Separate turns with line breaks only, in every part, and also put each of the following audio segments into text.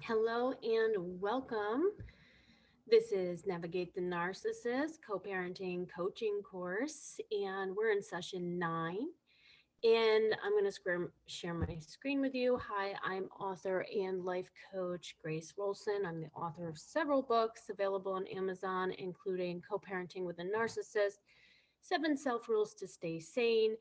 Hello and welcome. This is Navigate the Narcissist co-parenting coaching course, and we're in session 9. And I'm going to share my screen with you. Hi, I'm author and life coach Grace Wroldson. I'm the author of several books available on Amazon, including Co-Parenting with a Narcissist, 7 Self Rules to Stay Sane.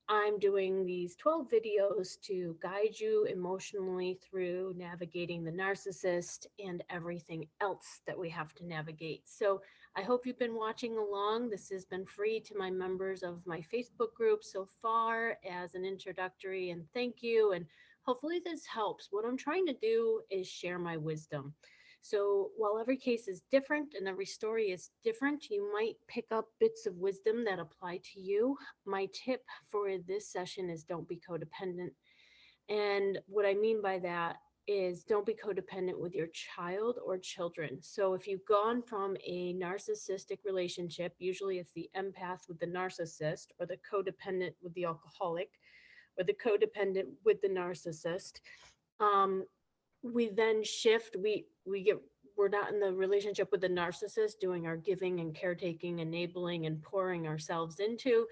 I'm doing these 12 videos to guide you emotionally through navigating the narcissist and everything else that we have to navigate. So I hope you've been watching along. This has been free to my members of my Facebook group so far as an introductory and thank you. And hopefully this helps. What I'm trying to do is share my wisdom. So while every case is different and every story is different, you might pick up bits of wisdom that apply to you. My tip for this session is don't be codependent. And what I mean by that is don't be codependent with your child or children. So if you've gone from a narcissistic relationship, usually it's the empath with the narcissist or the codependent with the alcoholic or the codependent with the narcissist. Um, we then shift, we're not in the relationship with the narcissist doing our giving and caretaking, enabling and pouring ourselves into.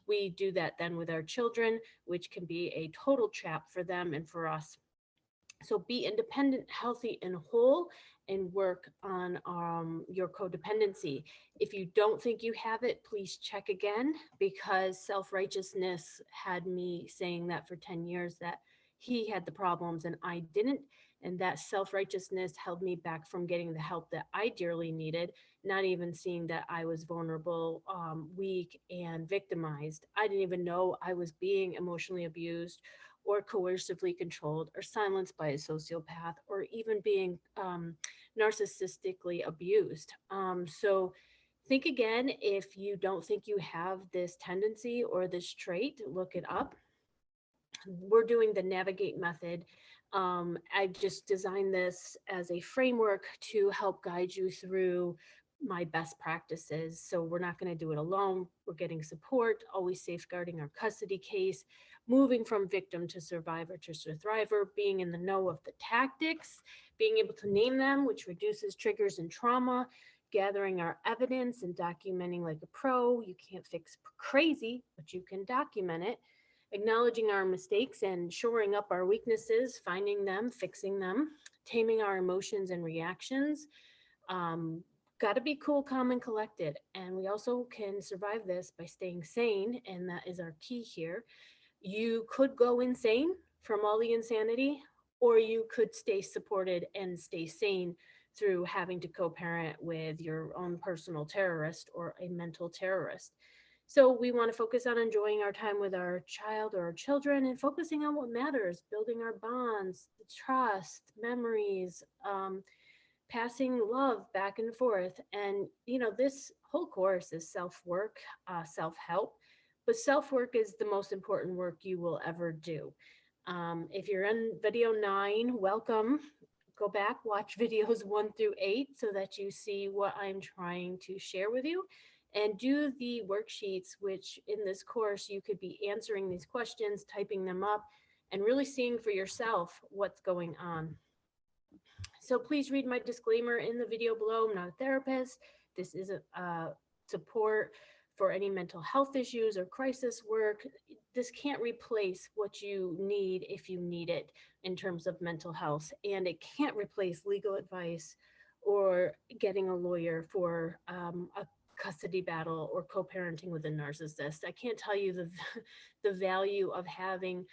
We do that then with our children, which can be a total trap for them and for us. So be independent, healthy, and whole, and work on your codependency. If you don't think you have it, please check again, because self-righteousness had me saying that for 10 years that he had the problems and I didn't. And that self-righteousness held me back from getting the help that I dearly needed, not even seeing that I was vulnerable, weak, and victimized. I didn't even know I was being emotionally abused or coercively controlled or silenced by a sociopath or even being narcissistically abused. So think again. If you don't think you have this tendency or this trait, look it up. We're doing the Navigate method. I just designed this as a framework to help guide you through my best practices. So we're not going to do it alone. We're getting support, always safeguarding our custody case, moving from victim to survivor to thriver, being in the know of the tactics, being able to name them, which reduces triggers and trauma, gathering our evidence and documenting like a pro. You can't fix crazy, but you can document it, acknowledging our mistakes and shoring up our weaknesses, finding them, fixing them, taming our emotions and reactions. Um, Got to be cool, calm, and collected. And we also can survive this by staying sane. And that is our key here. You could go insane from all the insanity, or you could stay supported and stay sane through having to co-parent with your own personal terrorist or a mental terrorist. So we want to focus on enjoying our time with our child or our children and focusing on what matters, building our bonds, the trust, memories, passing love back and forth. And, this whole course is self-work, self-help, but self-work is the most important work you will ever do. If you're in video 9, welcome. Go back, watch videos 1 through 8 so that you see what I'm trying to share with you, and do the worksheets, which in this course you could be answering these questions, typing them up, and really seeing for yourself what's going on. So please read my disclaimer in the video below. I'm not a therapist. This is a support for any mental health issues or crisis work. This can't replace what you need if you need it in terms of mental health, and it can't replace legal advice or getting a lawyer for a custody battle or co-parenting with a narcissist. I can't tell you the value of having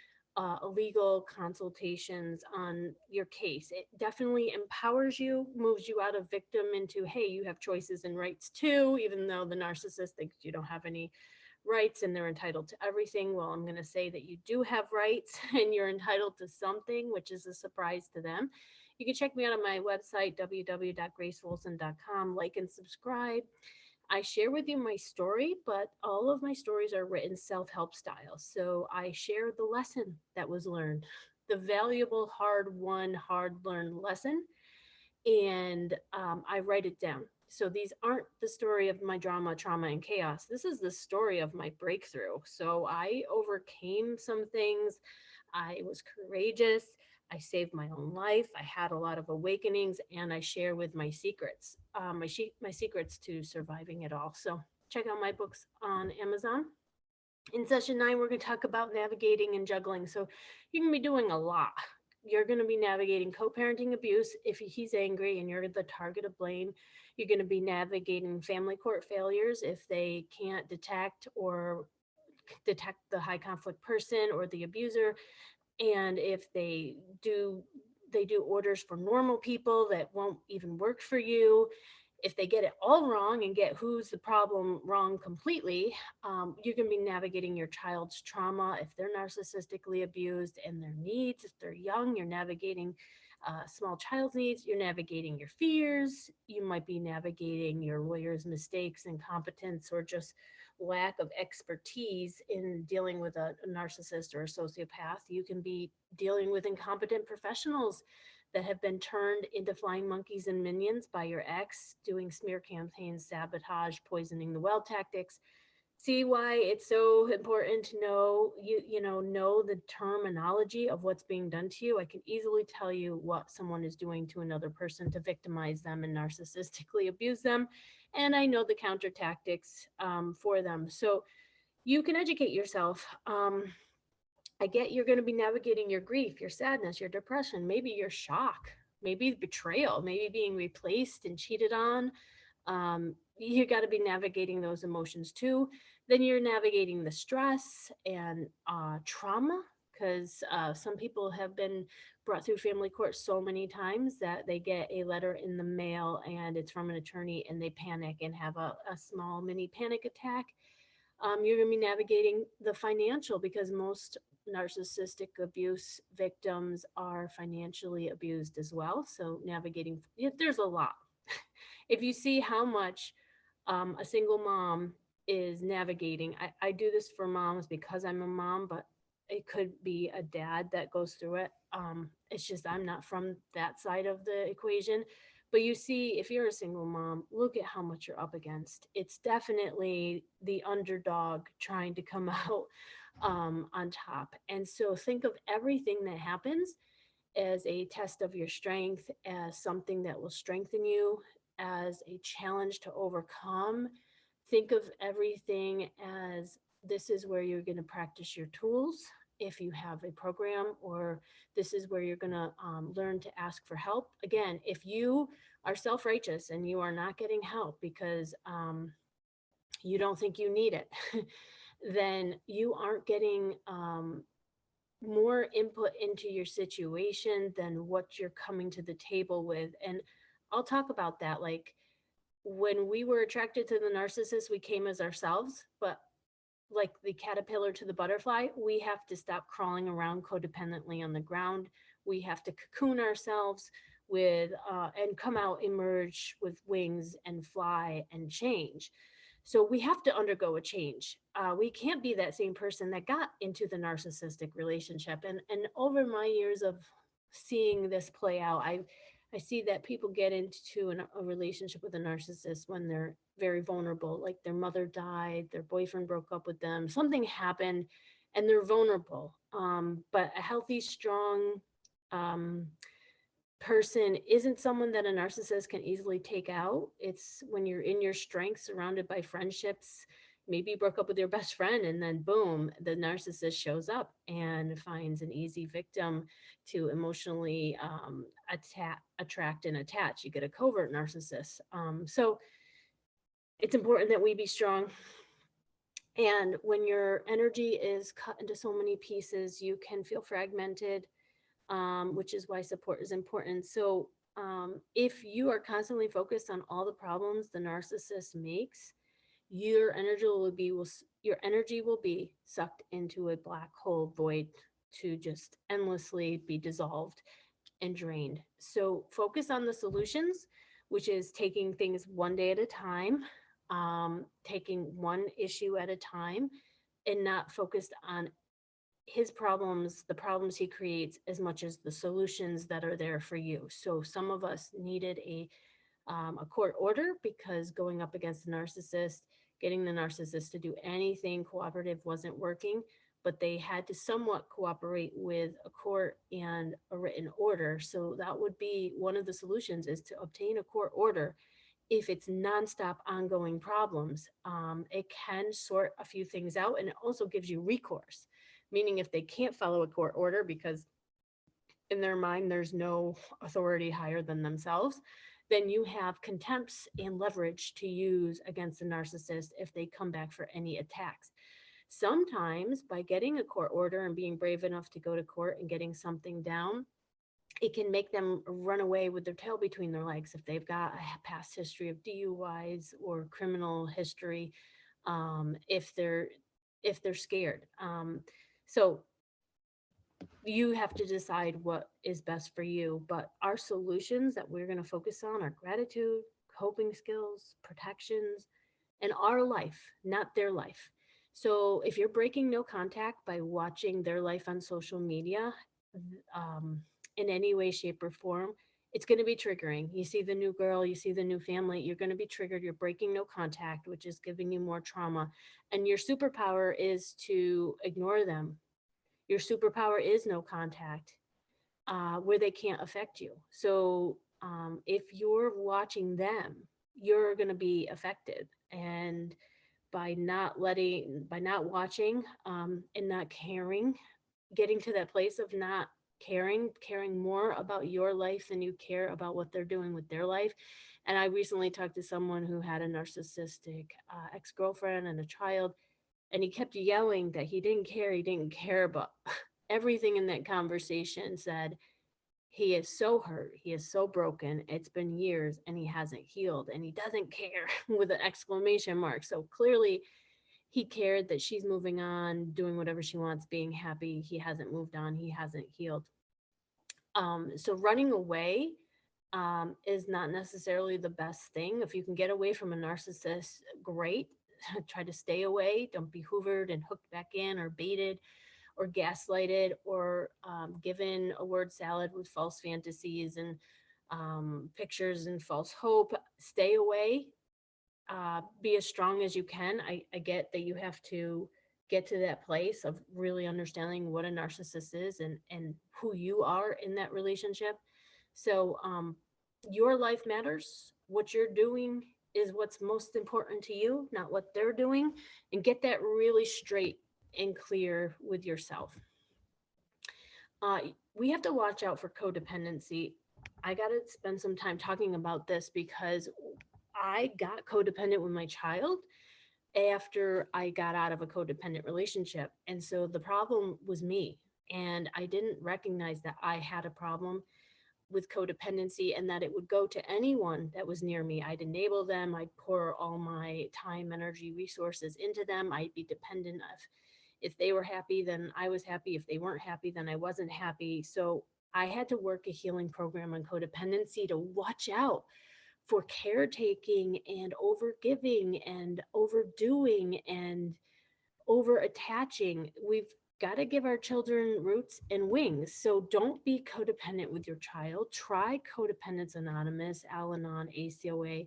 legal consultations on your case. It definitely empowers you, moves you out of victim into, hey, you have choices and rights too, even though the narcissist thinks you don't have any rights and they're entitled to everything. Well, I'm going to say that you do have rights and you're entitled to something, which is a surprise to them. You can check me out on my website, www.gracewolson.com. Like and subscribe. I share with you my story, but all of my stories are written self-help style. So I share the lesson that was learned, the valuable, hard-won, hard-learned lesson, and I write it down. So these aren't the story of my drama, trauma, and chaos. This is the story of my breakthrough. So I overcame some things. I was courageous. I saved my own life. I had a lot of awakenings, and I share with my secrets, my secrets to surviving it all. So check out my books on Amazon. In session 9, we're going to talk about navigating and juggling. So you're going to be doing a lot. You're going to be navigating co-parenting abuse if he's angry and you're the target of blame. You're going to be navigating family court failures if they can't detect the high conflict person or the abuser, and if they do orders for normal people that won't even work for you. If they get it all wrong and get who's the problem wrong completely, you're going to be navigating your child's trauma if they're narcissistically abused, and their needs. If they're young, you're navigating small child's needs. You're navigating your fears. You might be navigating your lawyer's mistakes, incompetence, or just lack of expertise in dealing with a narcissist or a sociopath. You can be dealing with incompetent professionals that have been turned into flying monkeys and minions by your ex, doing smear campaigns, sabotage, poisoning the well tactics. See why it's so important to know the terminology of what's being done to you. I can easily tell you what someone is doing to another person to victimize them and narcissistically abuse them, and I know the counter tactics for them. So you can educate yourself. I get you're going to be navigating your grief, your sadness, your depression, maybe your shock, maybe betrayal, maybe being replaced and cheated on. You got to be navigating those emotions too. Then you're navigating the stress and trauma, because some people have been brought through family court so many times that they get a letter in the mail and it's from an attorney, and they panic and have a small mini panic attack. You're going to be navigating the financial, because most narcissistic abuse victims are financially abused as well. So navigating, there's a lot. If you see how much a single mom is navigating, I do this for moms because I'm a mom, but it could be a dad that goes through it. It's just I'm not from that side of the equation. But you see, if you're a single mom, look at how much you're up against. It's definitely the underdog trying to come out on top. And so think of everything that happens as a test of your strength, as something that will strengthen you, as a challenge to overcome. Think of everything as this is where you're going to practice your tools if you have a program, or this is where you're going to learn to ask for help. Again, if you are self-righteous and you are not getting help because you don't think you need it, then you aren't getting more input into your situation than what you're coming to the table with. And I'll talk about that. Like, when we were attracted to the narcissist, we came as ourselves, but like the caterpillar to the butterfly, we have to stop crawling around codependently on the ground. We have to cocoon ourselves with and come out, emerge with wings and fly and change. So we have to undergo a change. We can't be that same person that got into the narcissistic relationship. And over my years of seeing this play out, I see that people get into a relationship with a narcissist when they're very vulnerable, like their mother died, their boyfriend broke up with them, something happened, and they're vulnerable. But a healthy, strong person isn't someone that a narcissist can easily take out. It's when you're in your strength, surrounded by friendships. Maybe you broke up with your best friend, and then boom, the narcissist shows up and finds an easy victim to emotionally attract and attach. You get a covert narcissist. So it's important that we be strong. And when your energy is cut into so many pieces, you can feel fragmented, which is why support is important. So if you are constantly focused on all the problems the narcissist makes, your energy will be sucked into a black hole void to just endlessly be dissolved and drained. So focus on the solutions, which is taking things one day at a time, taking one issue at a time, and not focused on his problems, the problems he creates, as much as the solutions that are there for you. So some of us needed a court order because going up against the narcissist, getting the narcissist to do anything cooperative wasn't working. but they had to somewhat cooperate with a court and a written order. So that would be one of the solutions, is to obtain a court order. If it's nonstop ongoing problems, it can sort a few things out, and it also gives you recourse, meaning if they can't follow a court order because in their mind there's no authority higher than themselves, then you have contempts and leverage to use against the narcissist if they come back for any attacks. Sometimes by getting a court order and being brave enough to go to court and getting something down, it can make them run away with their tail between their legs if they've got a past history of DUIs or criminal history, if they're scared. So you have to decide what is best for you. But our solutions that we're going to focus on are gratitude, coping skills, protections, and our life, not their life. So if you're breaking no contact by watching their life on social media, um, in any way, shape, or form, it's going to be triggering. You see the new girl, you see the new family, you're going to be triggered. You're breaking no contact, which is giving you more trauma. And your superpower is to ignore them. Your superpower is no contact, where they can't affect you. So if you're watching them, you're going to be affected. And by not watching, and not caring, getting to that place of not caring more about your life than you care about what they're doing with their life. And I recently talked to someone who had a narcissistic ex-girlfriend and a child, and he kept yelling that he didn't care, but everything in that conversation said he is so hurt, he is so broken, it's been years and he hasn't healed and he doesn't care with an exclamation mark. So clearly he cared that she's moving on, doing whatever she wants, being happy. He hasn't moved on, he hasn't healed. So running away is not necessarily the best thing. If you can get away from a narcissist, great. Try to stay away. Don't be hoovered and hooked back in, or baited, or gaslighted, or given a word salad with false fantasies and pictures and false hope. Stay away. Be as strong as you can. I get that you have to get to that place of really understanding what a narcissist is, and who you are in that relationship. So your life matters. What you're doing is what's most important to you, not what they're doing. And get that really straight and clear with yourself. Uh, we have to watch out for codependency. I got to spend some time talking about this because I got codependent with my child after I got out of a codependent relationship. And so the problem was me. And I didn't recognize that I had a problem with codependency, and that it would go to anyone that was near me. I'd enable them. I'd pour all my time, energy, resources into them. I'd be dependent of, if they were happy, then I was happy. If they weren't happy, then I wasn't happy. So I had to work a healing program on codependency to watch out for caretaking and overgiving and overdoing and over attaching. We've got to give our children roots and wings. So don't be codependent with your child. Try Codependence Anonymous, Al Anon, ACOA.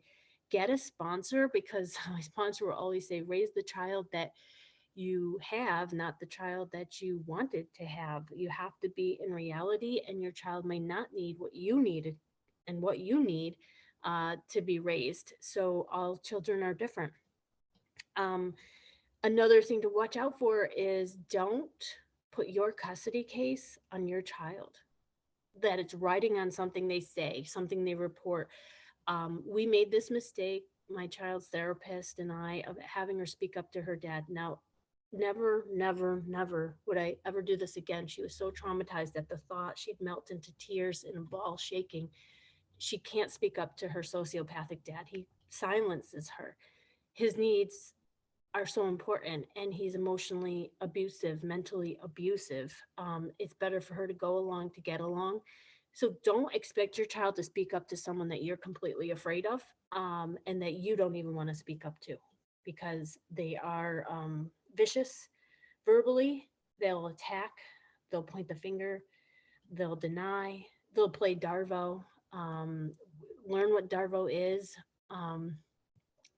Get a sponsor, because my sponsor will always say, raise the child that you have, not the child that you wanted to have. You have to be in reality, and your child may not need what you needed and what you need to be raised. So all children are different. Another thing to watch out for is, don't put your custody case on your child, that it's riding on something they say, something they report. We made this mistake, my child's therapist and I, of having her speak up to her dad. Now, never, never, never would I ever do this again. She was so traumatized at the thought. She'd melt into tears in a ball, shaking. She can't speak up to her sociopathic dad. He silences her. His needs are so important, and he's emotionally abusive, mentally abusive. It's better for her to go along to get along. So don't expect your child to speak up to someone that you're completely afraid of, and that you don't even want to speak up to, because they are vicious verbally. They'll attack, they'll point the finger, they'll deny, they'll play Darvo. Learn what Darvo is.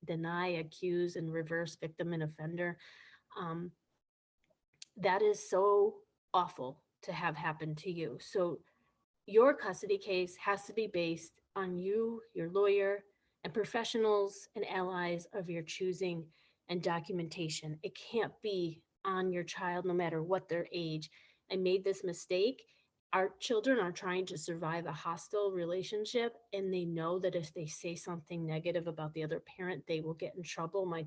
Deny, accuse, and reverse, victim and offender. That is so awful to have happen to you. So your custody case has to be based on you, your lawyer, and professionals and allies of your choosing and documentation. It can't be on your child, no matter what their age. I made this mistake. Our children are trying to survive a hostile relationship, and they know that if they say something negative about the other parent, they will get in trouble. My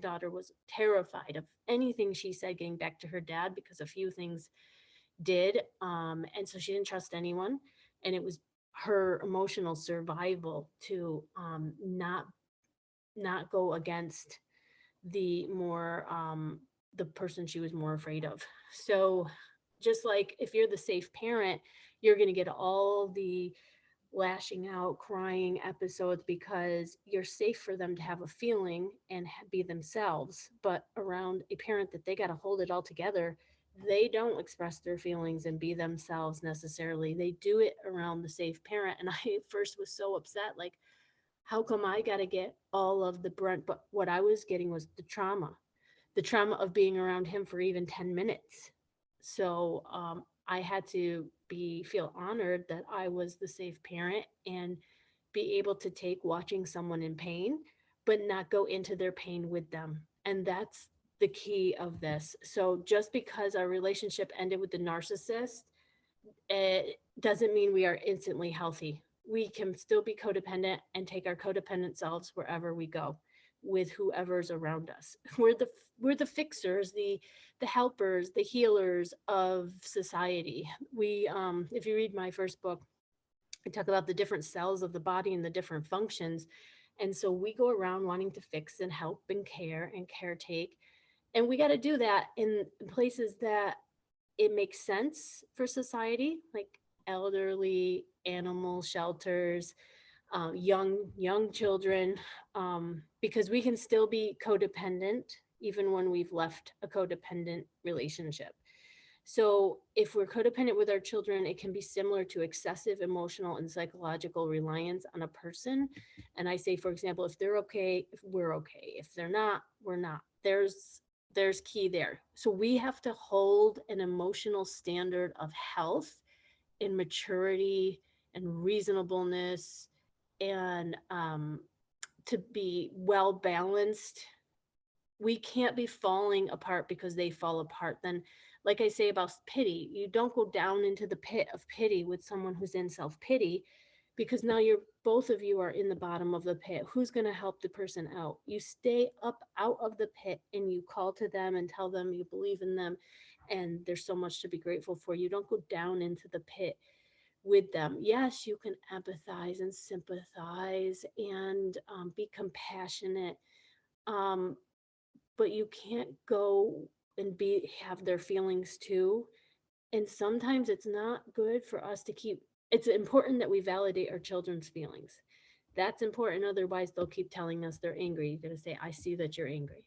daughter was terrified of anything she said getting back to her dad because a few things did. And so she didn't trust anyone. And it was her emotional survival to not go against the more the person she was more afraid of. So just like if you're the safe parent, you're going to get all the lashing out, crying episodes because you're safe for them to have a feeling and be themselves. But around a parent that they got to hold it all together, they don't express their feelings and be themselves necessarily. They do it around the safe parent. And I first was so upset, like, how come I got to get all of the brunt? But what I was getting was the trauma of being around him for even 10 minutes. So I had to feel honored that I was the safe parent and be able to take watching someone in pain, but not go into their pain with them. And that's the key of this. So just because our relationship ended with the narcissist, it doesn't mean we are instantly healthy. We can still be codependent and take our codependent selves wherever we go with whoever's around us. We're the fixers, the helpers, the healers of society. We if you read my first book, I talk about the different cells of the body and the different functions. And so we go around wanting to fix and help and care and caretake. And we got to do that in places that it makes sense for society, like elderly, animal shelters, young children, because we can still be codependent even when we've left a codependent relationship. So if we're codependent with our children, it can be similar to excessive emotional and psychological reliance on a person. And I say, for example, if they're okay, if we're okay. If they're not, we're not. There's key there. So we have to hold an emotional standard of health and maturity and reasonableness and to be well balanced. We can't be falling apart because they fall apart. Then, like I say about pity, you don't go down into the pit of pity with someone who's in self-pity, because now you're both of you are in the bottom of the pit. Who's going to help the person out? You stay up out of the pit and you call to them and tell them you believe in them and there's so much to be grateful for. You don't go down into the pit with them. Yes, you can empathize and sympathize and be compassionate, um, but you can't go and have their feelings too. And sometimes it's not good for us to keep. It's important that we validate our children's feelings. That's important. Otherwise, they'll keep telling us they're angry. You're going to say, I see that you're angry.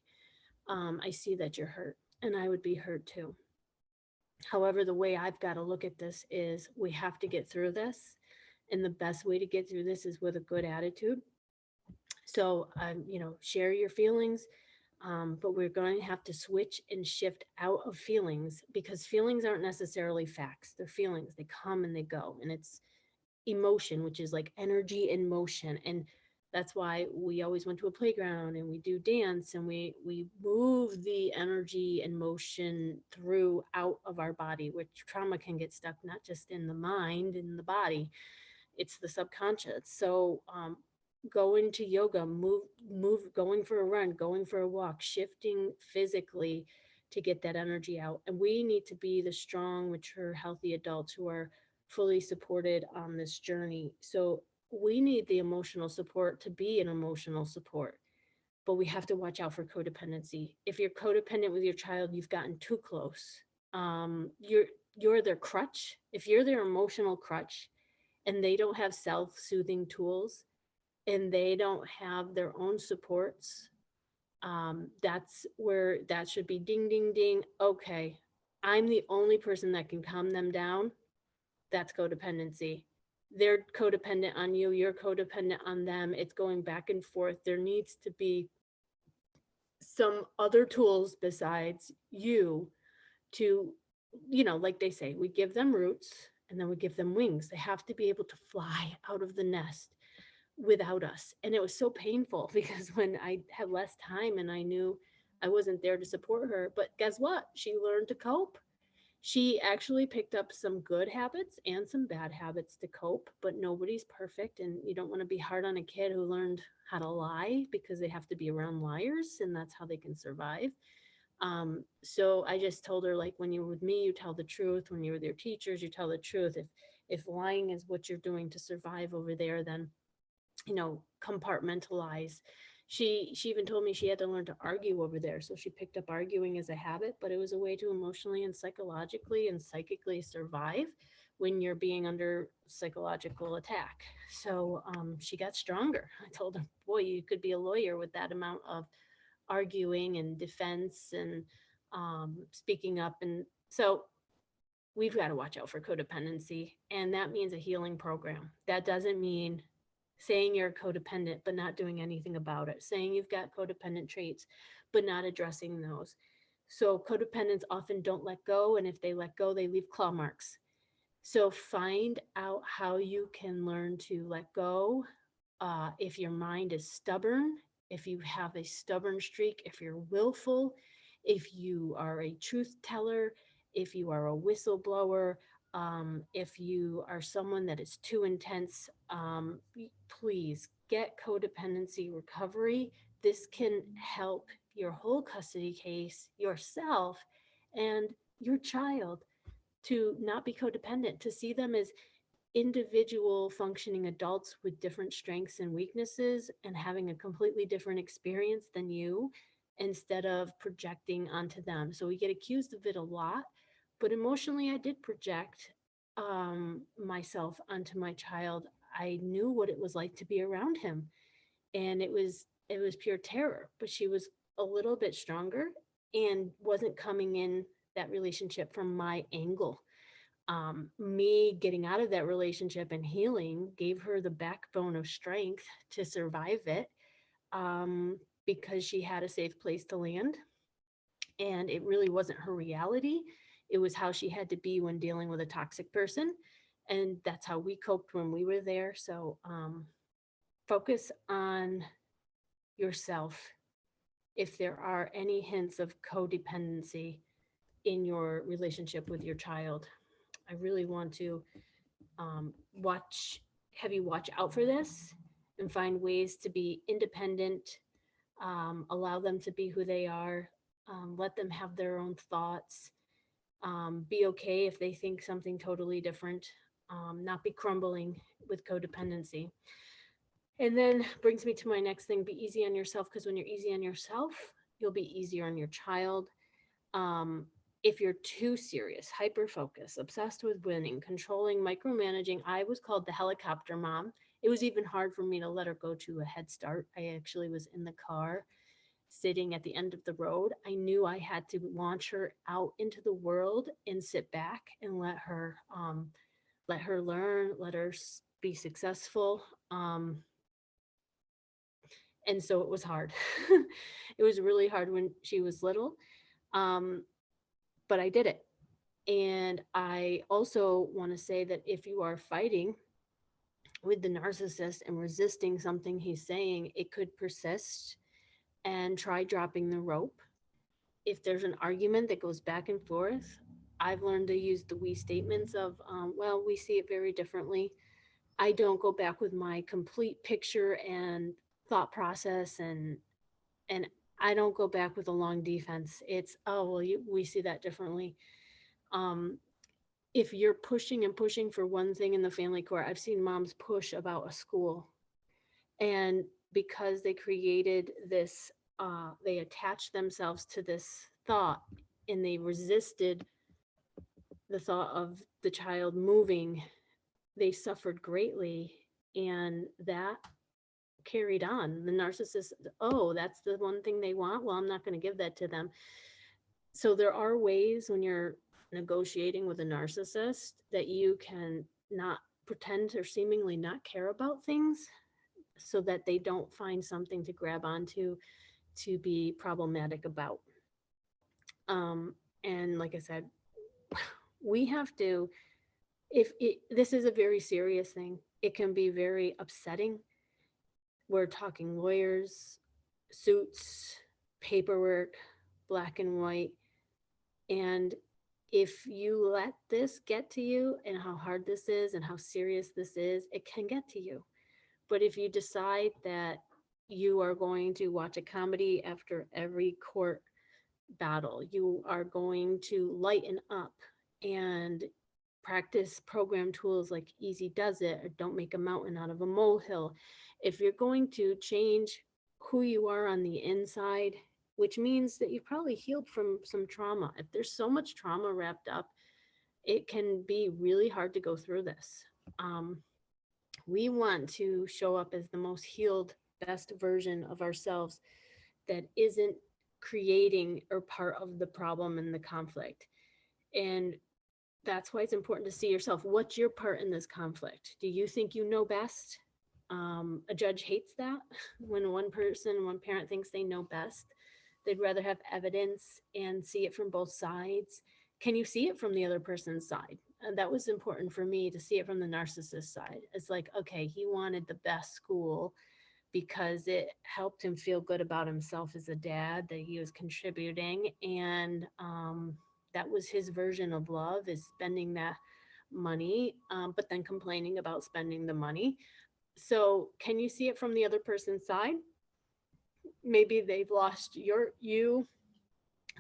I see that you're hurt. And I would be hurt too. However, the way I've got to look at this is we have to get through this. And the best way to get through this is with a good attitude. So, share your feelings, but we're going to have to switch and shift out of feelings because feelings aren't necessarily facts. They're feelings. They come and they go. And it's emotion, which is like energy in motion. And that's why we always went to a playground and we do dance and we move the energy and motion through out of our body, which trauma can get stuck not just in the mind and the body, it's the subconscious. So going to yoga, move, going for a run, going for a walk, shifting physically to get that energy out. And we need to be the strong, mature, healthy adults who are fully supported on this journey. So we need the emotional support to be an emotional support, but we have to watch out for codependency. If you're codependent with your child, you've gotten too close. You're their crutch. If you're their emotional crutch and they don't have self-soothing tools and they don't have their own supports, that's where that should be ding, ding, ding. Okay, I'm the only person that can calm them down. That's codependency. They're codependent on you. You're codependent on them. It's going back and forth. There needs to be some other tools besides you to, like they say, we give them roots and then we give them wings. They have to be able to fly out of the nest without us. And it was so painful because when I had less time and I knew I wasn't there to support her, but guess what? She learned to cope. She actually picked up some good habits and some bad habits to cope, but nobody's perfect. And you don't want to be hard on a kid who learned how to lie because they have to be around liars and that's how they can survive. So I just told her, like, when you're with me, you tell the truth. When you're with your teachers, you tell the truth. If lying is what you're doing to survive over there, then compartmentalize. She even told me she had to learn to argue over there. So she picked up arguing as a habit, but it was a way to emotionally and psychologically and psychically survive when you're being under psychological attack. So she got stronger. I told her, boy, you could be a lawyer with that amount of arguing and defense and speaking up. And so we've got to watch out for codependency. And that means a healing program. That doesn't mean saying you're codependent, but not doing anything about it, saying you've got codependent traits, but not addressing those. So codependents often don't let go. And if they let go, they leave claw marks. So find out how you can learn to let go. If your mind is stubborn, if you have a stubborn streak, if you're willful, if you are a truth teller, if you are a whistleblower, if you are someone that is too intense, please get codependency recovery. This can help your whole custody case, yourself, and your child to not be codependent, to see them as individual functioning adults with different strengths and weaknesses and having a completely different experience than you instead of projecting onto them. So we get accused of it a lot, but emotionally, I did project myself onto my child. I knew what it was like to be around him, and it was pure terror. But she was a little bit stronger and wasn't coming in that relationship from my angle. Me getting out of that relationship and healing gave her the backbone of strength to survive it, because she had a safe place to land. And it really wasn't her reality. It was how she had to be when dealing with a toxic person. And that's how we coped when we were there. So focus on yourself. If there are any hints of codependency in your relationship with your child, I really want to have you watch out for this and find ways to be independent, allow them to be who they are, let them have their own thoughts, be okay if they think something totally different, not be crumbling with codependency. And then brings me to my next thing, be easy on yourself, because when you're easy on yourself, you'll be easier on your child. If you're too serious, hyper focused, obsessed with winning, controlling, micromanaging, I was called the helicopter mom. It was even hard for me to let her go to a Head Start. I actually was in the car sitting at the end of the road. I knew I had to launch her out into the world and sit back and let her learn, let her be successful. And so it was hard. It was really hard when she was little. But I did it. And I also want to say that if you are fighting with the narcissist and resisting something he's saying, it could persist, and try dropping the rope. If there's an argument that goes back and forth, I've learned to use the we statements of, well, we see it very differently. I don't go back with my complete picture and thought process, and I don't go back with a long defense. It's, oh, well, we see that differently. If you're pushing and pushing for one thing in the family court, I've seen moms push about a school, and because they created this, they attached themselves to this thought, and they resisted the thought of the child moving, they suffered greatly, and that carried on. The narcissist, oh, that's the one thing they want, well, I'm not going to give that to them. So there are ways when you're negotiating with a narcissist that you can not pretend or seemingly not care about things, so that they don't find something to grab onto to be problematic about. And like I said, we have to, this is a very serious thing, it can be very upsetting. We're talking lawyers, suits, paperwork, black and white. And if you let this get to you and how hard this is and how serious this is, it can get to you. But if you decide that you are going to watch a comedy after every court battle, you are going to lighten up and practice program tools like Easy Does It or Don't Make a Mountain Out of a Molehill. If you're going to change who you are on the inside, which means that you've probably healed from some trauma. If there's so much trauma wrapped up, it can be really hard to go through this. Um, we want to show up as the most healed, best version of ourselves that isn't creating or part of the problem and the conflict. And that's why it's important to see yourself. What's your part in this conflict? Do you think you know best? A judge hates that when one parent thinks they know best. They'd rather have evidence and see it from both sides. Can you see it from the other person's side? And that was important for me to see it from the narcissist side. It's like, okay, he wanted the best school because it helped him feel good about himself as a dad, that he was contributing. And that was his version of love, is spending that money, but then complaining about spending the money. So can you see it from the other person's side? Maybe they've lost you,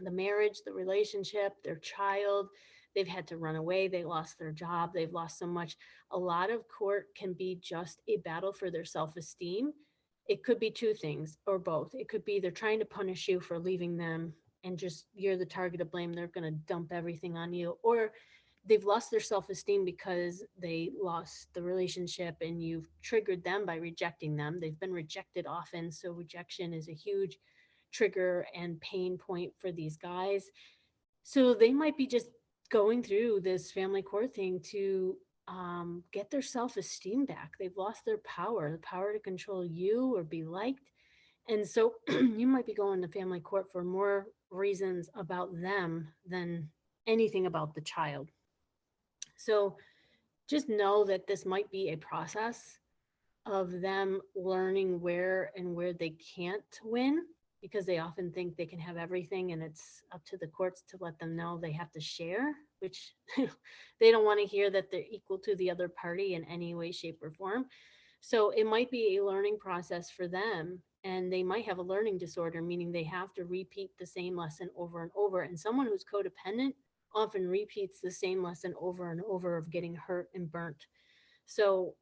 the marriage, the relationship, their child. They've had to run away. They lost their job. They've lost so much. A lot of court can be just a battle for their self-esteem. It could be two things or both. It could be they're trying to punish you for leaving them and just you're the target of blame. They're going to dump everything on you. Or they've lost their self-esteem because they lost the relationship and you've triggered them by rejecting them. They've been rejected often. So rejection is a huge trigger and pain point for these guys. So they might be just going through this family court thing to get their self-esteem back. They've lost their power, the power to control you or be liked. And so you might be going to family court for more reasons about them than anything about the child. So just know that this might be a process of them learning where they can't win, because they often think they can have everything and it's up to the courts to let them know they have to share, which they don't want to hear that they're equal to the other party in any way, shape, or form. So it might be a learning process for them, and they might have a learning disorder, meaning they have to repeat the same lesson over and over. And someone who's codependent often repeats the same lesson over and over of getting hurt and burnt. So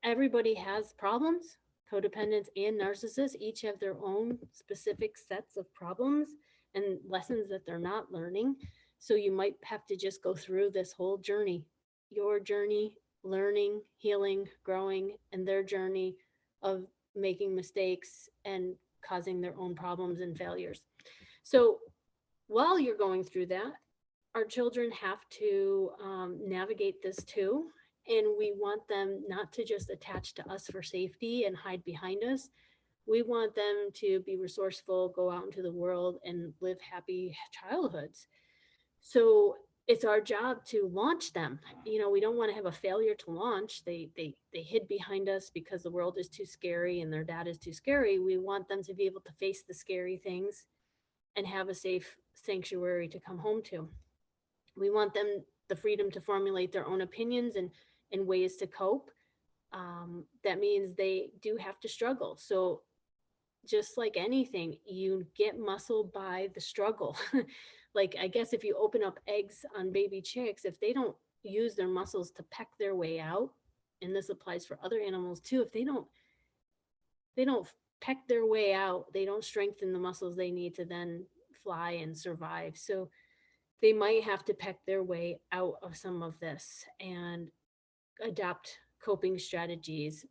everybody has problems. Codependents and narcissists each have their own specific sets of problems and lessons that they're not learning. So you might have to just go through this whole journey, your journey, learning, healing, growing, and their journey of making mistakes and causing their own problems and failures. So while you're going through that, our children have to navigate this too. And we want them not to just attach to us for safety and hide behind us. We want them to be resourceful, go out into the world and live happy childhoods. So it's our job to launch them. You know, we don't want to have a failure to launch. They hid behind us because the world is too scary and their dad is too scary. We want them to be able to face the scary things and have a safe sanctuary to come home to. We want them the freedom to formulate their own opinions and ways to cope. That means they do have to struggle. So just like anything, you get muscle by the struggle. Like, I guess if you open up eggs on baby chicks, if they don't use their muscles to peck their way out, and this applies for other animals too, if they don't peck their way out, they don't strengthen the muscles they need to then fly and survive. So they might have to peck their way out of some of this and adopt coping strategies.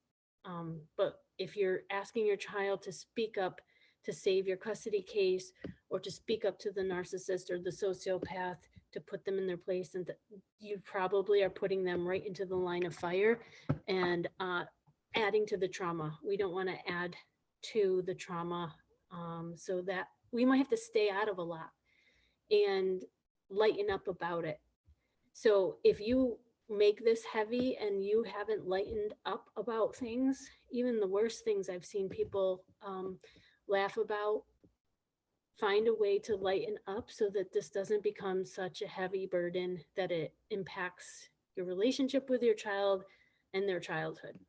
But if you're asking your child to speak up to save your custody case, or to speak up to the narcissist or the sociopath to put them in their place, and you probably are putting them right into the line of fire and adding to the trauma. We don't want to add to the trauma, so that we might have to stay out of a lot. and lighten up about it. So if you make this heavy and you haven't lightened up about things, even the worst things I've seen people laugh about, find a way to lighten up so that this doesn't become such a heavy burden that it impacts your relationship with your child and their childhood.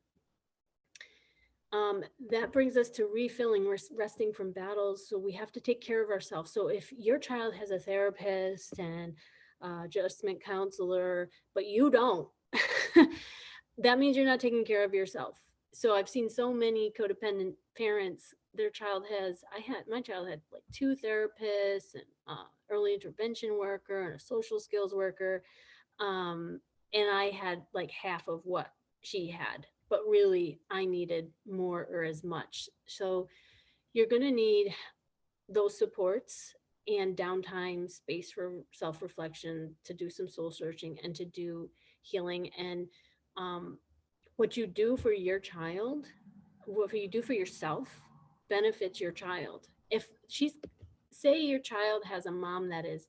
That brings us to refilling, resting from battles. So we have to take care of ourselves. So if your child has a therapist and adjustment counselor, but you don't, that means you're not taking care of yourself. So I've seen so many codependent parents. Their child has, my child had like 2 therapists and early intervention worker and a social skills worker. And I had like half of what she had, but really I needed more or as much. So you're going to need those supports and downtime, space for self reflection, to do some soul searching and to do healing. And um, what you do for your child, what you do for yourself, benefits your child. If she's, say your child has a mom that is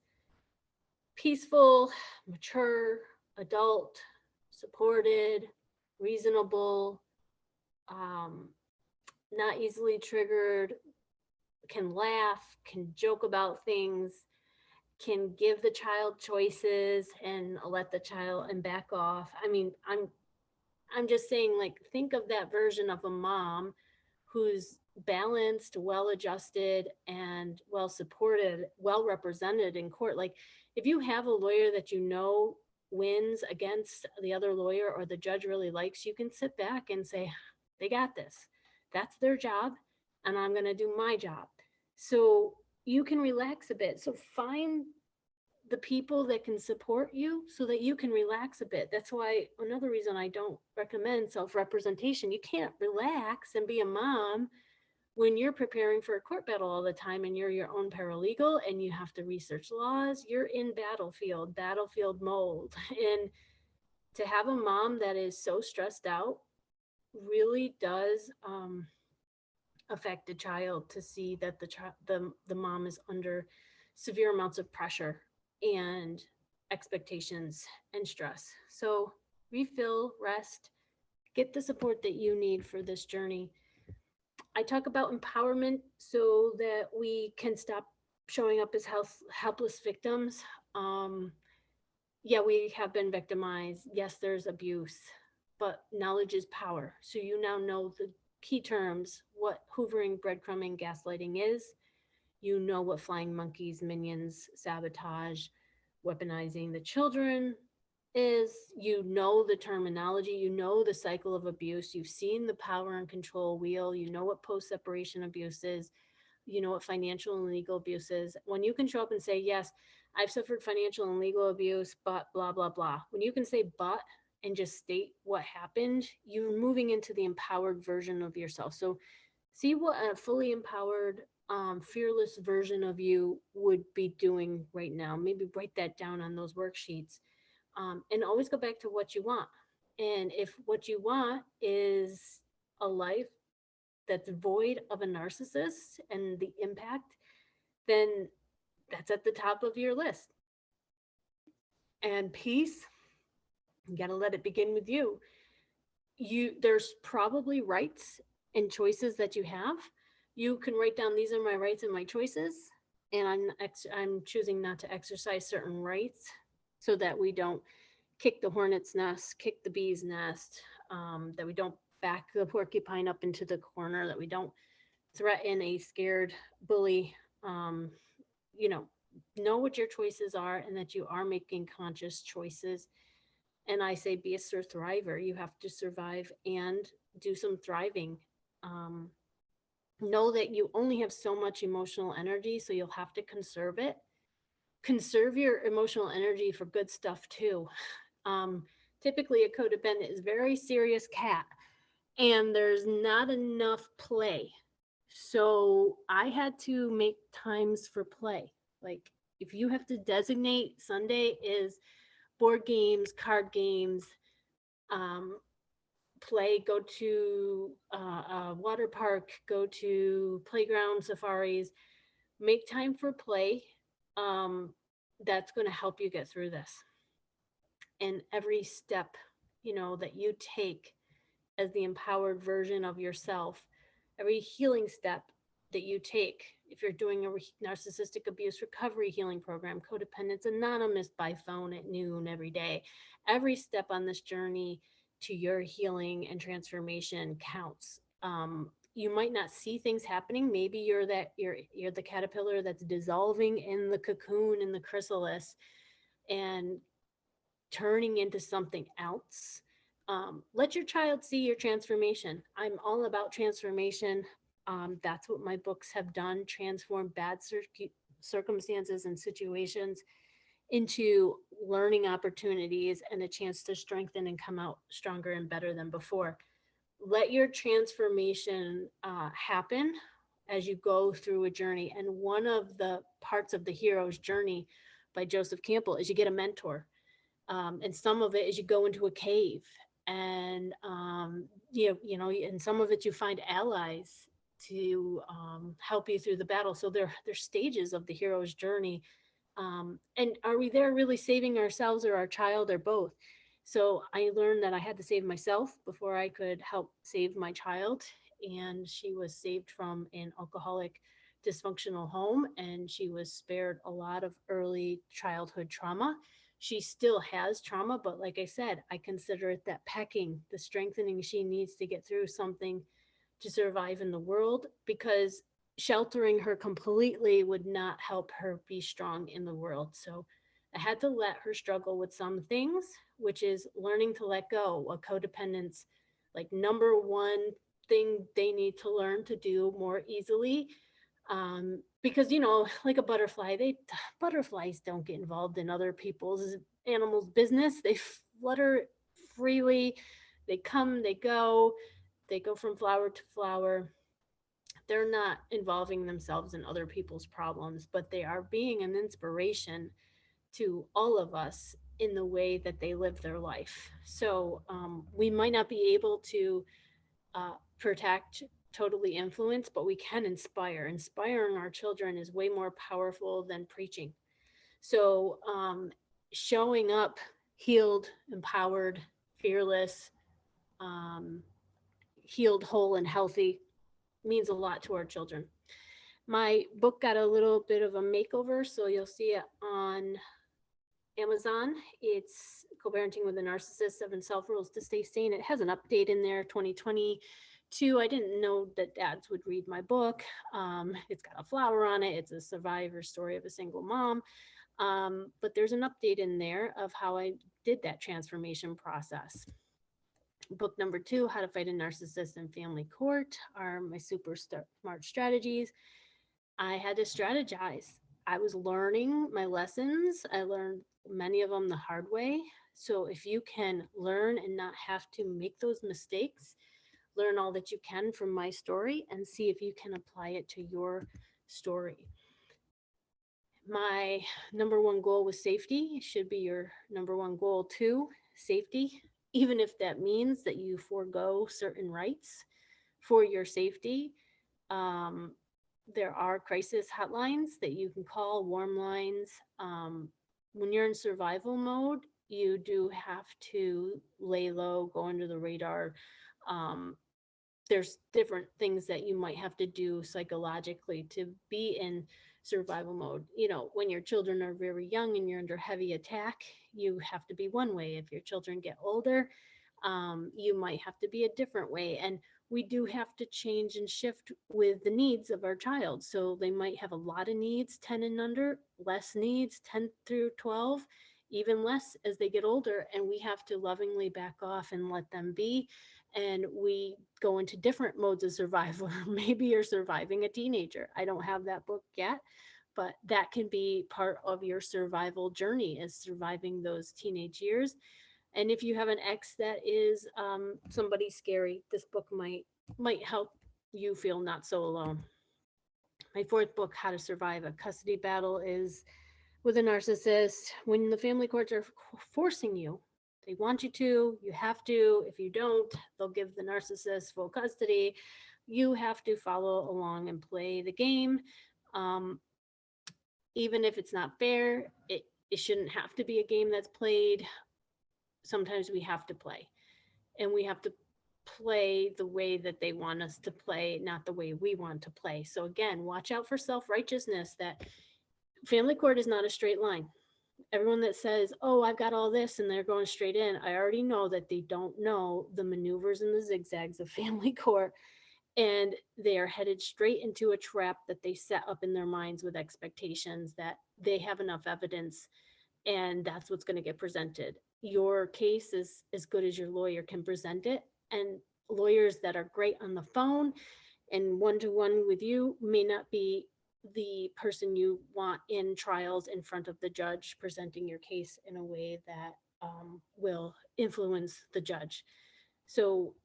peaceful, mature, adult, supported, reasonable, um, not easily triggered, can laugh, can joke about things, can give the child choices and let the child and back off. I mean, I'm just saying, like, think of that version of a mom who's balanced, well adjusted, and well supported, well represented in court. Like, if you have a lawyer that you know wins against the other lawyer, or the judge really likes, you can sit back and say, they got this. That's their job, and I'm going to do my job. So you can relax a bit. So find the people that can support you so that you can relax a bit. That's why another reason I don't recommend self-representation. You can't relax and be a mom when you're preparing for a court battle all the time and you're your own paralegal and you have to research laws. You're in battlefield mode. And to have a mom that is so stressed out really does affect the child, to see that the mom is under severe amounts of pressure and expectations and stress. So refill, rest, get the support that you need for this journey. I talk about empowerment so that we can stop showing up as helpless victims. Yeah, we have been victimized. Yes, there's abuse, but knowledge is power. So you now know the key terms, what hoovering, breadcrumbing, gaslighting is. You know what flying monkeys, minions, sabotage, weaponizing the children is. You know the terminology, you know the cycle of abuse, you've seen the power and control wheel, you know what post-separation abuse is, you know what financial and legal abuse is. When you can show up and say, yes, I've suffered financial and legal abuse, but blah, blah, blah. When you can say but and just state what happened, you're moving into the empowered version of yourself. So see what a fully empowered, fearless version of you would be doing right now. Maybe write that down on those worksheets, and always go back to what you want. And if what you want is a life that's void of a narcissist and the impact, then that's at the top of your list. And peace, you got to let it begin with you. There's probably rights and choices that you have. You can write down, these are my rights and my choices, and I'm choosing not to exercise certain rights so that we don't kick the hornet's nest, kick the bee's nest, that we don't back the porcupine up into the corner, that we don't threaten a scared bully. You know what your choices are and that you are making conscious choices. And I say, be a thriver. You have to survive and do some thriving. Um, know that you only have so much emotional energy, so you'll have to conserve it. Conserve your emotional energy for good stuff too. Typically, a codependent is a very serious cat, and there's not enough play. So I had to make times for play. Like, if you have to designate Sunday is board games, card games, play, go to a water park, go to playground safaris, make time for play, that's going to help you get through this. And every step, that you take as the empowered version of yourself, every healing step that you take, if you're doing a narcissistic abuse recovery healing program, Codependence Anonymous by phone at noon every day, every step on this journey to your healing and transformation counts. You might not see things happening. Maybe you're the caterpillar that's dissolving in the cocoon in the chrysalis and turning into something else. Let your child see your transformation. I'm all about transformation. That's what my books have done, transform bad circumstances and situations into learning opportunities and a chance to strengthen and come out stronger and better than before. Let your transformation happen as you go through a journey. And one of the parts of the hero's journey by Joseph Campbell is you get a mentor. And some of it is you go into a cave, and and some of it you find allies to help you through the battle. So they're stages of the hero's journey. And are we there really saving ourselves or our child or both? So I learned that I had to save myself before I could help save my child. And she was saved from an alcoholic dysfunctional home, and she was spared a lot of early childhood trauma. She still has trauma, but like I said, I consider it that pecking, the strengthening she needs to get through something to survive in the world, because sheltering her completely would not help her be strong in the world. So I had to let her struggle with some things, which is learning to let go. A codependence, like number one thing they need to learn to do more easily. Because like a butterfly, butterflies don't get involved in other people's animals' business. They flutter freely, they come, they go from flower to flower. They're not involving themselves in other people's problems, but they are being an inspiration to all of us in the way that they live their life. So we might not be able to protect, totally influence, but we can inspire. Inspiring our children is way more powerful than preaching. So showing up healed, empowered, fearless, healed, whole, and healthy means a lot to our children. My book got a little bit of a makeover, so you'll see it on Amazon. It's Co-Parenting with a Narcissist, 7 Self-Rules to Stay Sane. It has an update in there, 2022. I didn't know that dads would read my book. It's got a flower on it. It's a survivor story of a single mom. But there's an update in there of how I did that transformation process. Book number 2, How to Fight a Narcissist in Family Court, are my super smart strategies. I had to strategize. I was learning my lessons. I learned many of them the hard way. So if you can learn and not have to make those mistakes, learn all that you can from my story and see if you can apply it to your story. My number one goal was safety. It should be your number one goal too, safety, even if that means that you forego certain rights for your safety. There are crisis hotlines that you can call, warm lines. When you're in survival mode, you do have to lay low, go under the radar. There's different things that you might have to do psychologically to be in survival mode. When your children are very young and you're under heavy attack, you have to be one way. If your children get older, you might have to be a different way. And we do have to change and shift with the needs of our child. So they might have a lot of needs, 10 and under, less needs, 10 through 12, even less as they get older. And we have to lovingly back off and let them be. And we go into different modes of survival. Maybe you're surviving a teenager. I don't have that book yet, but that can be part of your survival journey, is surviving those teenage years. And if you have an ex that is somebody scary, this book might help you feel not so alone. My 4th book, How to Survive a Custody Battle, is with a narcissist. When the family courts are forcing you, they want you to, you have to. If you don't, they'll give the narcissist full custody. You have to follow along and play the game. even if it's not fair, it shouldn't have to be a game that's played. Sometimes we have to play, and we have to play the way that they want us to play, not the way we want to play. So again, watch out for self-righteousness, that family court is not a straight line. Everyone that says, "Oh, I've got all this," and they're going straight in, I already know that they don't know the maneuvers and the zigzags of family court, and they are headed straight into a trap that they set up in their minds with expectations that they have enough evidence, and that's what's going to get presented. Your case is as good as your lawyer can present it, and lawyers that are great on the phone and one-to-one with you may not be the person you want in trials in front of the judge, presenting your case in a way that will influence the judge. So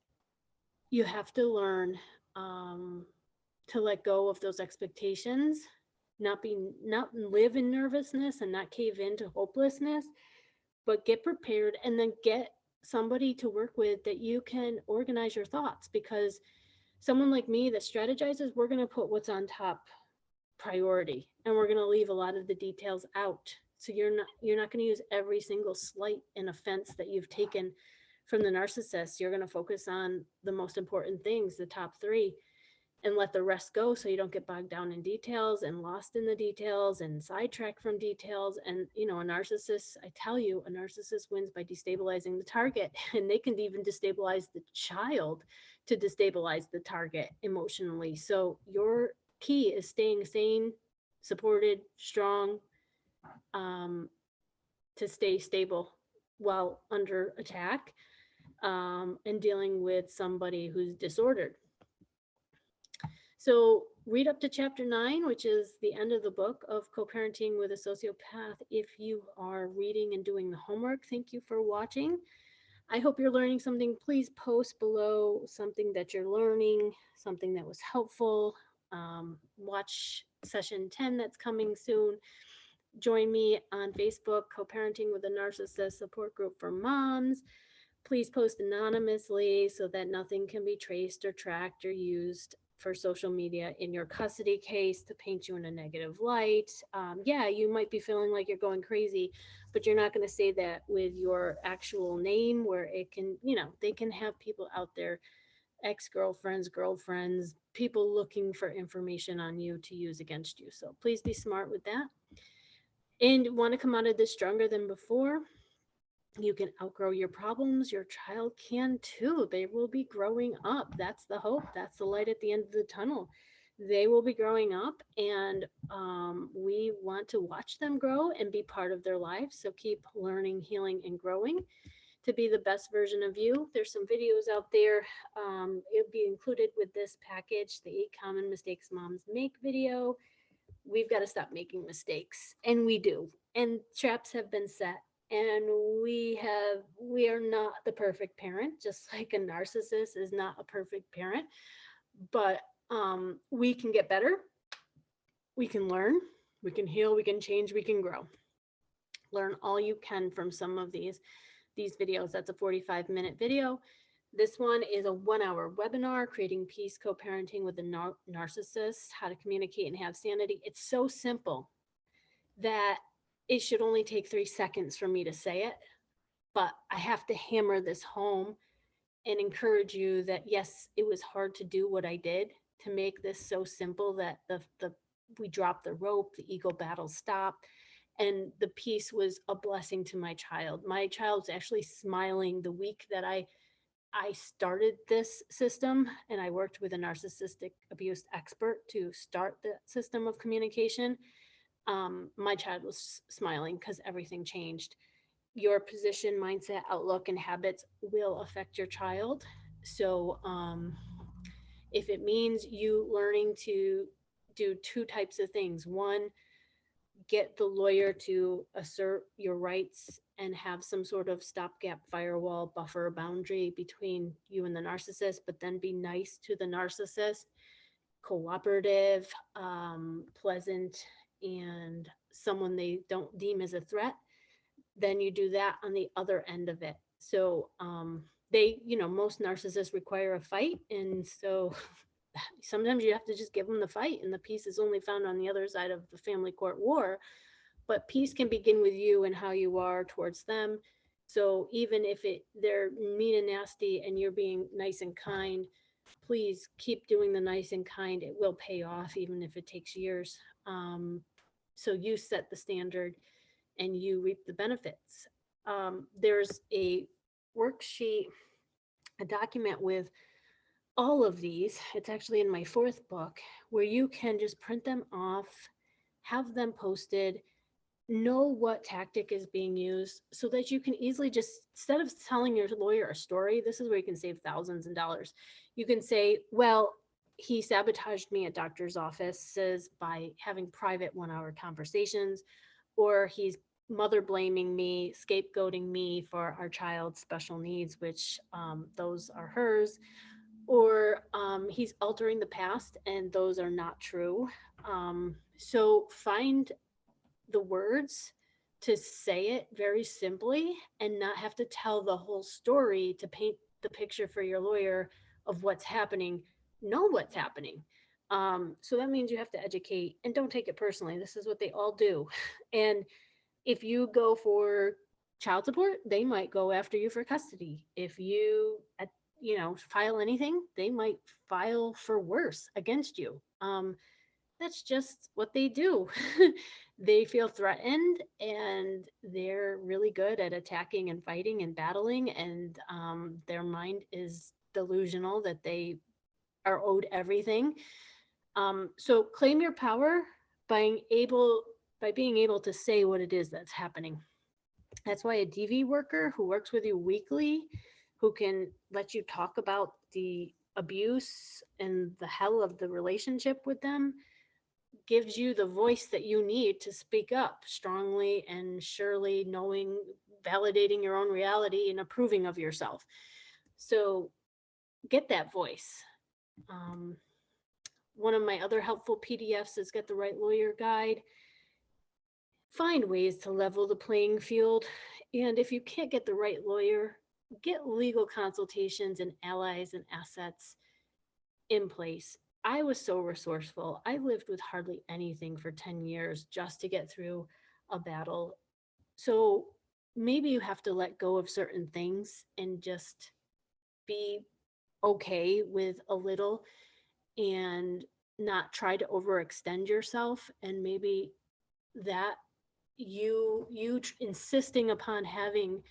you have to learn to let go of those expectations, not live in nervousness and not cave into hopelessness, but get prepared and then get somebody to work with that you can organize your thoughts. Because someone like me that strategizes, we're going to put what's on top priority, and we're going to leave a lot of the details out. So you're not going to use every single slight and offense that you've taken from the narcissist. You're going to focus on the most important things, the top three, and let the rest go, so you don't get bogged down in details and lost in the details and sidetracked from details. And a narcissist, I tell you, a narcissist wins by destabilizing the target, and they can even destabilize the child to destabilize the target emotionally. So your key is staying sane, supported, strong, to stay stable while under attack, and dealing with somebody who's disordered. So read up to chapter 9, which is the end of the book of Co-Parenting with a Sociopath. If you are reading and doing the homework, thank you for watching. I hope you're learning something. Please post below something that you're learning, something that was helpful. Watch session 10 that's coming soon. Join me on Facebook, Co-Parenting with a Narcissist support group for moms. Please post anonymously so that nothing can be traced or tracked or used for social media in your custody case to paint you in a negative light. Yeah, you might be feeling like you're going crazy, but you're not going to say that with your actual name, where it can, they can have people out there, ex-girlfriends, girlfriends, people looking for information on you to use against you. So please be smart with that. And want to come out of this stronger than before. You can outgrow your problems. Your child can too. They will be growing up. That's the hope. That's the light at the end of the tunnel. They will be growing up, and we want to watch them grow and be part of their lives. So keep learning, healing, and growing to be the best version of you. There's some videos out there. It'll be included with this package, the 8 common mistakes moms make video. We've got to stop making mistakes, and we do. And traps have been set. And we are not the perfect parent, just like a narcissist is not a perfect parent. But we can get better. We can learn. We can heal. We can change. We can grow. Learn all you can from some of these videos. That's a 45-minute video. This one is a 1-hour webinar, Creating Peace, Co-Parenting with a Narcissist, How to Communicate and Have Sanity. It's so simple that it should only take 3 seconds for me to say it, but I have to hammer this home and encourage you that, yes, it was hard to do what I did to make this so simple that we dropped the rope, the ego battle stopped, and the peace was a blessing to my child. My child's actually smiling the week that I started this system, and I worked with a narcissistic abuse expert to start the system of communication. My child was smiling because everything changed. Your position, mindset, outlook, and habits will affect your child. So if it means you learning to do 2 types of things, one, get the lawyer to assert your rights and have some sort of stopgap firewall buffer boundary between you and the narcissist, but then be nice to the narcissist, cooperative, pleasant, and someone they don't deem as a threat, then you do that on the other end of it. So most narcissists require a fight. And so sometimes you have to just give them the fight, and the peace is only found on the other side of the family court war. But peace can begin with you and how you are towards them. So even if they're mean and nasty and you're being nice and kind, please keep doing the nice and kind. It will pay off, even if it takes years. So you set the standard and you reap the benefits. There's a worksheet, a document with all of these. It's actually in my 4th book, where you can just print them off, have them posted, know what tactic is being used, so that you can easily just, instead of telling your lawyer a story, this is where you can save thousands of dollars. You can say, well, he sabotaged me at doctor's offices by having private 1-hour conversations, or he's mother blaming me, scapegoating me for our child's special needs, which those are hers, or he's altering the past, and those are not true. So find the words to say it very simply and not have to tell the whole story to paint the picture for your lawyer of what's happening. Know what's happening. So that means you have to educate, and don't take it personally. This is what they all do. And if you go for child support, they might go after you for custody. If you, file anything, they might file for worse against you. That's just what they do. They feel threatened, and they're really good at attacking and fighting and battling, and their mind is delusional that they are owed everything. So claim your power by being able to say what it is that's happening. That's why a DV worker who works with you weekly, who can let you talk about the abuse and the hell of the relationship with them, gives you the voice that you need to speak up strongly and surely, knowing, validating your own reality and approving of yourself. So get that voice. One of my other helpful PDFs is Get the Right Lawyer Guide. Find ways to level the playing field. And if you can't get the right lawyer, get legal consultations and allies and assets in place. I was so resourceful. I lived with hardly anything for 10 years just to get through a battle. So maybe you have to let go of certain things and just be okay with a little, and not try to overextend yourself. And maybe that you insisting upon having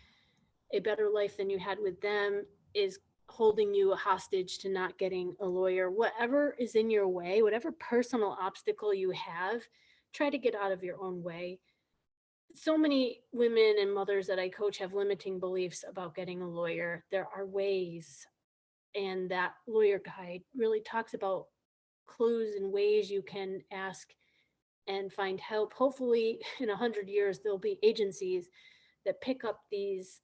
a better life than you had with them is holding you hostage to not getting a lawyer. Whatever is in your way, whatever personal obstacle you have, try to get out of your own way. So many women and mothers that I coach have limiting beliefs about getting a lawyer. There are ways, and that lawyer guide really talks about clues and ways you can ask and find help. Hopefully in 100 years, there'll be agencies that pick up these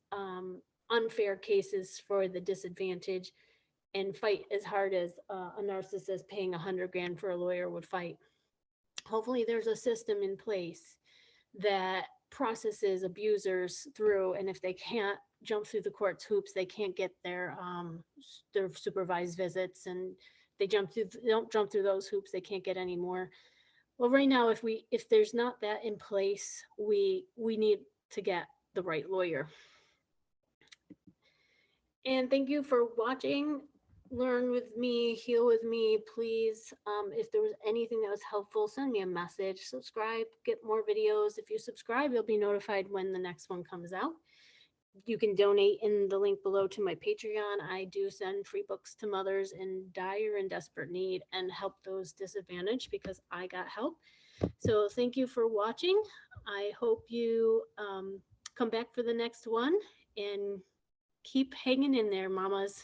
unfair cases for the disadvantaged and fight as hard as a narcissist paying 100 grand for a lawyer would fight. Hopefully there's a system in place that processes abusers through, and if they can't jump through the court's hoops, they can't get their supervised visits, and they don't jump through those hoops, they can't get any more. Well, right now, if there's not that in place, we need to get the right lawyer. And thank you for watching. Learn with me, heal with me. Please, if there was anything that was helpful, send me a message, subscribe, get more videos. If you subscribe, you'll be notified when the next one comes out. You can donate in the link below to my Patreon. I do send free books to mothers in dire and desperate need and help those disadvantaged, because I got help. So thank you for watching. I hope you come back for the next one, and keep hanging in there, mamas.